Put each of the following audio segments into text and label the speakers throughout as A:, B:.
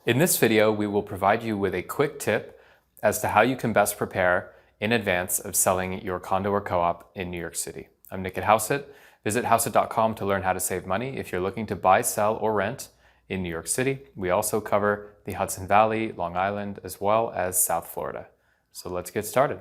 A: In this video, we will provide you with a quick tip as to how you can best prepare in advance of selling your condo or co-op in New York City. I'm Nick at Houseit. Visit houseit.com to learn how to save money if you're looking to buy, sell, or rent in New York City. We also cover the Hudson Valley, Long Island, as well as South Florida. So let's get started.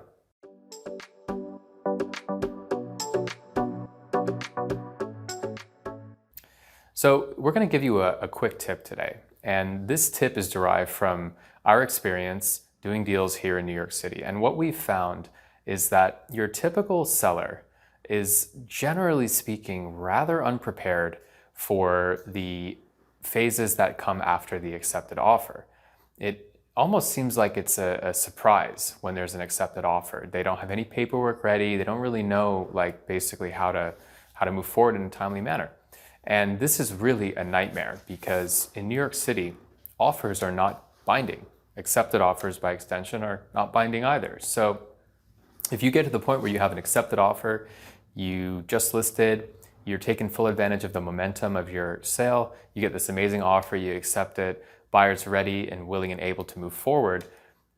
A: So we're going to give you a quick tip today. And this tip is derived from our experience doing deals here in New York City. And what we've found is that your typical seller is, generally speaking, rather unprepared for the phases that come after the accepted offer. It almost seems like it's a surprise when there's an accepted offer. They don't have any paperwork ready. They don't really know, basically how to move forward in a timely manner. And this is really a nightmare because in New York City, offers are not binding. Accepted offers, by extension, are not binding either. So if you get to the point where you have an accepted offer, you just listed, you're taking full advantage of the momentum of your sale, you get this amazing offer, you accept it, buyer's ready and willing and able to move forward,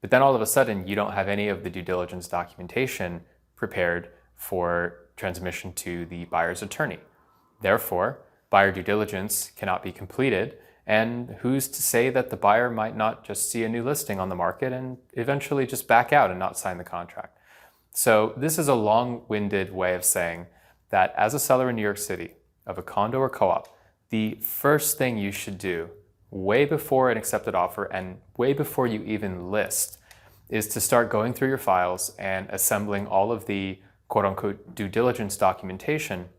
A: but then all of a sudden you don't have any of the due diligence documentation prepared for transmission to the buyer's attorney. Therefore, buyer due diligence cannot be completed, and who's to say that the buyer might not just see a new listing on the market and eventually just back out and not sign the contract. So this is a long-winded way of saying that as a seller in New York City of a condo or co-op, the first thing you should do way before an accepted offer and way before you even list is to start going through your files and assembling all of the quote-unquote due diligence documentation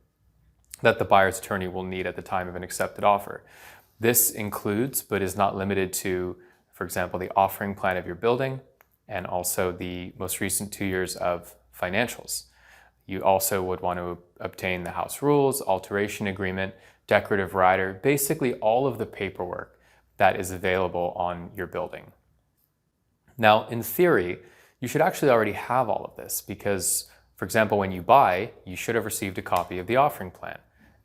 A: that the buyer's attorney will need at the time of an accepted offer. This includes, but is not limited to, for example, the offering plan of your building and also the most recent 2 years of financials. You also would want to obtain the house rules, alteration agreement, decorative rider, basically all of the paperwork that is available on your building. Now, in theory, you should actually already have all of this because, for example, when you buy, you should have received a copy of the offering plan.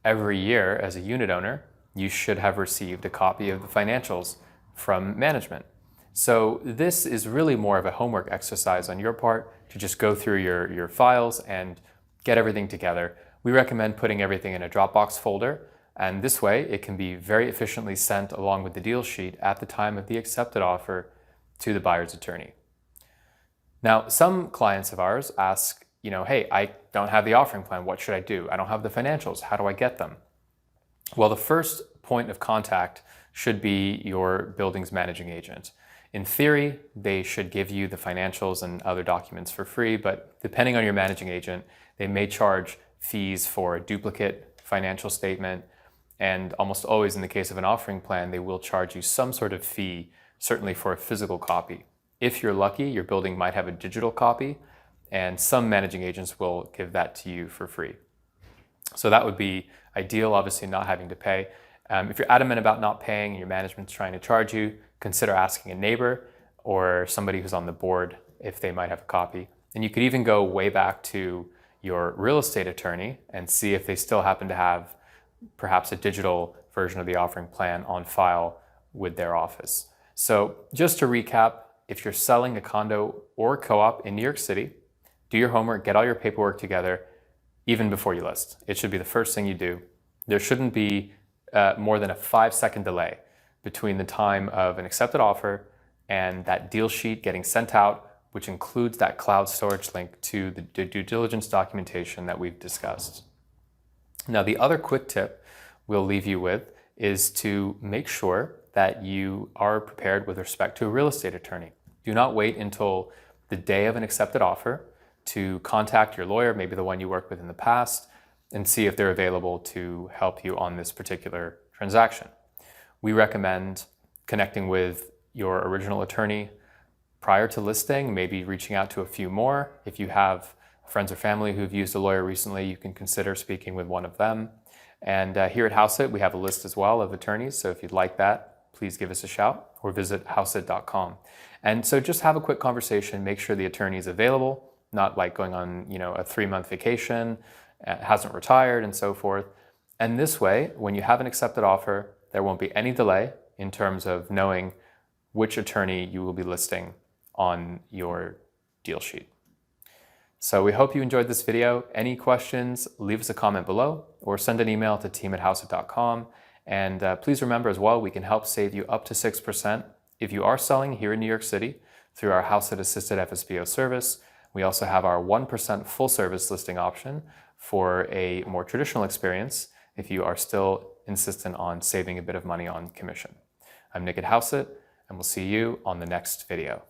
A: Every year, as a unit owner, you should have received a copy of the financials from management. So this is really more of a homework exercise on your part to just go through your files and get everything together. We recommend putting everything in a Dropbox folder, and this way it can be very efficiently sent along with the deal sheet at the time of the accepted offer to the buyer's attorney. Now, some clients of ours ask, hey, I don't have the offering plan. What should I do? I don't have the financials. How do I get them? Well, the first point of contact should be your building's managing agent. In theory, they should give you the financials and other documents for free, but depending on your managing agent, they may charge fees for a duplicate financial statement, and almost always in the case of an offering plan, they will charge you some sort of fee, certainly for a physical copy. If you're lucky, your building might have a digital copy, and some managing agents will give that to you for free. So that would be ideal, obviously not having to pay. If you're adamant about not paying and your management's trying to charge you, consider asking a neighbor or somebody who's on the board if they might have a copy. And you could even go way back to your real estate attorney and see if they still happen to have perhaps a digital version of the offering plan on file with their office. So just to recap, if you're selling a condo or co-op in New York City, do your homework, get all your paperwork together, even before you list. It should be the first thing you do. There shouldn't be more than a 5-second delay between the time of an accepted offer and that deal sheet getting sent out, which includes that cloud storage link to the due diligence documentation that we've discussed. Now, the other quick tip we'll leave you with is to make sure that you are prepared with respect to a real estate attorney. Do not wait until the day of an accepted offer to contact your lawyer, maybe the one you worked with in the past, and see if they're available to help you on this particular transaction. We recommend connecting with your original attorney prior to listing, maybe reaching out to a few more. If you have friends or family who've used a lawyer recently, you can consider speaking with one of them. And here at Houseit, we have a list as well of attorneys, so if you'd like that, please give us a shout or visit houseit.com. And so just have a quick conversation, make sure the attorney is available, not like going on a 3-month vacation, hasn't retired and so forth. And this way, when you have an accepted offer, there won't be any delay in terms of knowing which attorney you will be listing on your deal sheet. So we hope you enjoyed this video. Any questions, leave us a comment below or send an email to team@houseit.com. And please remember as well, we can help save you up to 6% if you are selling here in New York City through our Houseit Assisted FSBO service. We also have our 1% full service listing option for a more traditional experience if you are still insistent on saving a bit of money on commission. I'm Nick at Houseit, and we'll see you on the next video.